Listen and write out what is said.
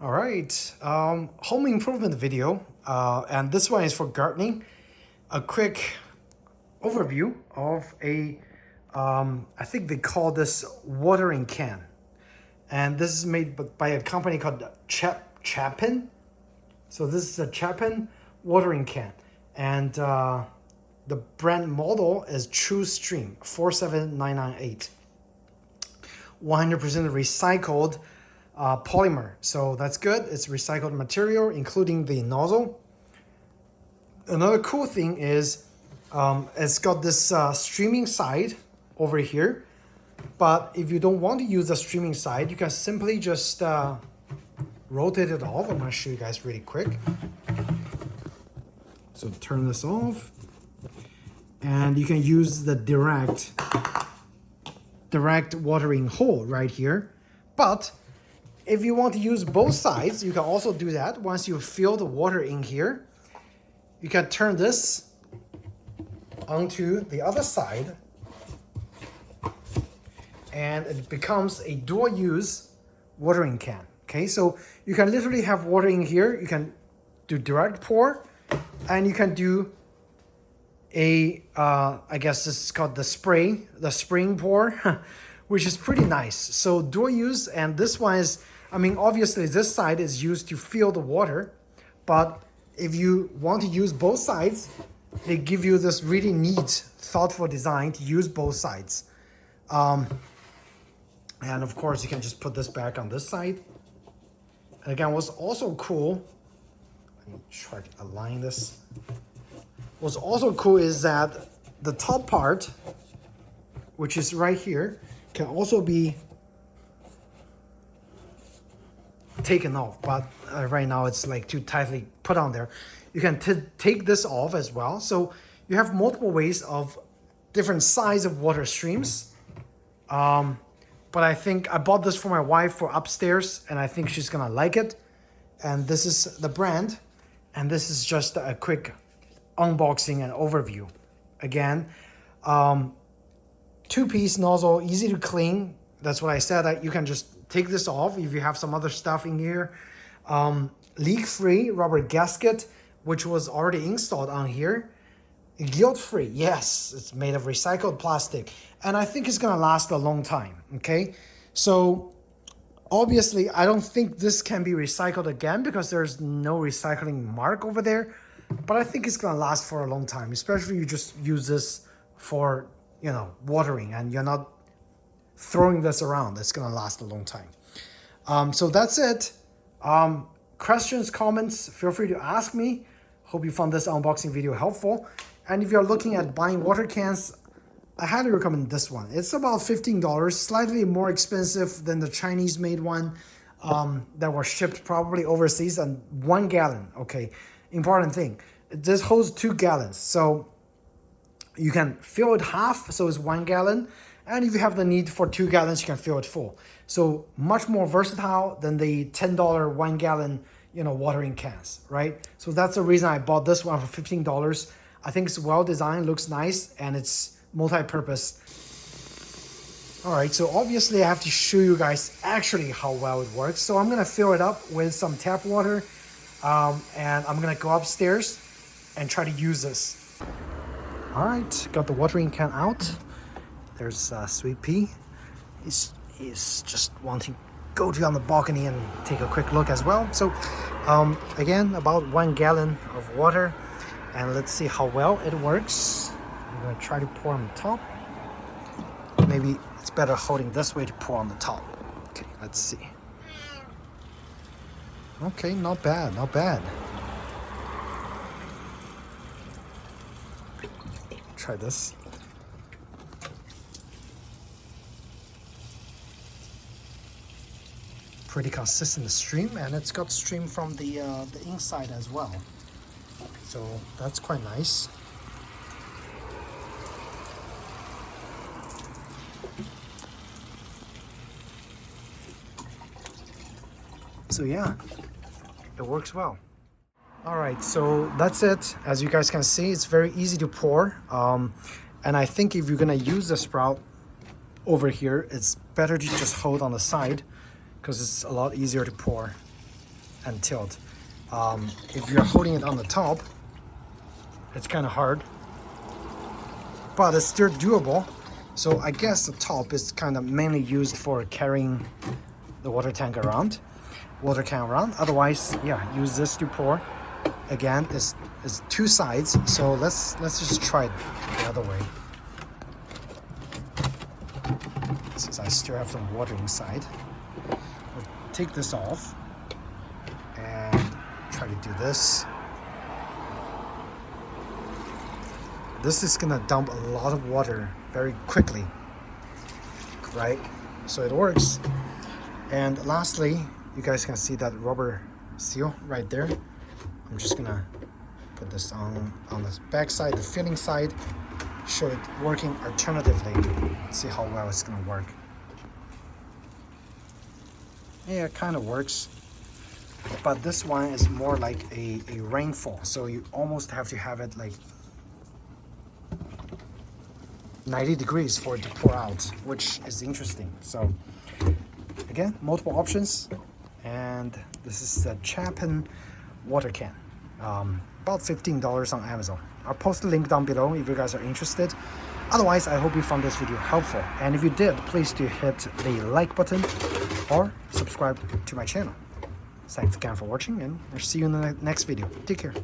All right, home improvement video, and this one is for gardening. A quick overview of I think they call this watering can. And this is made by a company called Chapin. So this is a Chapin watering can. And the brand model is Tru-Stream 47998. 100% recycled polymer, so that's good. It's recycled material, including the nozzle. Another cool thing is it's got this streaming side over here, but if you don't want to use the streaming side, you can simply just rotate it off. I'm going to show you guys really quick. So turn this off, and you can use the direct watering hole right here. But if you want to use both sides, you can also do that. Once you fill the water in here, you can turn this onto the other side, and it becomes a dual use watering can. Okay, so you can literally have water in here. You can do direct pour, and you can do a I guess this is called the spring pour, which is pretty nice. So dual use, and this one is, I mean, obviously this side is used to fill the water, but if you want to use both sides, they give you this really neat, thoughtful design to use both sides. And of course, you can just put this back on this side. And again, what's also cool, let me try to align this. What's also cool is that the top part, which is right here, can also be taken off, but right now it's like too tightly put on there. You can take this off as well. So you have multiple ways of different size of water streams. But I think I bought this for my wife for upstairs, and I think she's gonna like it. And this is the brand, and this is just a quick unboxing and overview. Again, two-piece nozzle, easy to clean. That's what I said. You can just take this off if you have some other stuff in here. Leak-free rubber gasket, which was already installed on here. Guilt-free, yes, it's made of recycled plastic. And I think it's gonna last a long time, okay? So obviously, I don't think this can be recycled again because there's no recycling mark over there. But I think it's gonna last for a long time, especially if you just use this for, you know, watering and you're not throwing this around. It's gonna last a long time. So that's it. Questions, comments, feel free to ask me. Hope you found this unboxing video helpful. And if you're looking at buying water cans, I highly recommend this one. It's about $15, slightly more expensive than the Chinese made one that were shipped probably overseas, and 1 gallon, okay? Important thing, this holds 2 gallons. So you can fill it half, so it's 1 gallon. And if you have the need for 2 gallons, you can fill it full. So much more versatile than the $10 1 gallon, you know, watering cans, right? So that's the reason I bought this one for $15. I think it's well designed, looks nice, and it's multi-purpose. All right, so obviously I have to show you guys actually how well it works. So I'm gonna fill it up with some tap water, and I'm gonna go upstairs and try to use this. All right, got the watering can out. There's Sweet Pea. He's just wanting to go to on the balcony and take a quick look as well. So again, about 1 gallon of water, and let's see how well it works. I'm gonna try to pour on the top. Maybe it's better holding this way to pour on the top. Okay, let's see. Okay, not bad, not bad. Try this. Pretty consistent stream, and it's got stream from the inside as well. So that's quite nice. So yeah, it works well. All right, so that's it. As you guys can see, it's very easy to pour. And I think if you're gonna use the sprout over here, it's better to just hold on the side because it's a lot easier to pour. and tilt. If you're holding it on the top, it's kind of hard, but it's still doable. So I guess the top is kind of mainly used for carrying the water can around. Otherwise, yeah, use this to pour. Again, it's two sides, so let's just try it the other way. Since I still have some water inside, we'll take this off and try to do this. This is gonna dump a lot of water very quickly, right? So it works. And lastly, you guys can see that rubber seal right there. I'm just gonna put this on the back side, the filling side, show it working alternatively. See how well it's gonna work. Yeah, it kind of works, but this one is more like a rainfall, so you almost have to have it like 90 degrees for it to pour out, which is interesting. So again, multiple options, and this is the Chapin water can, about $15 on Amazon. I'll post the link down below if you guys are interested. Otherwise, I hope you found this video helpful, and if you did, please do hit the like button or subscribe to my channel. Thanks again for watching, and I'll see you in the next video. Take care.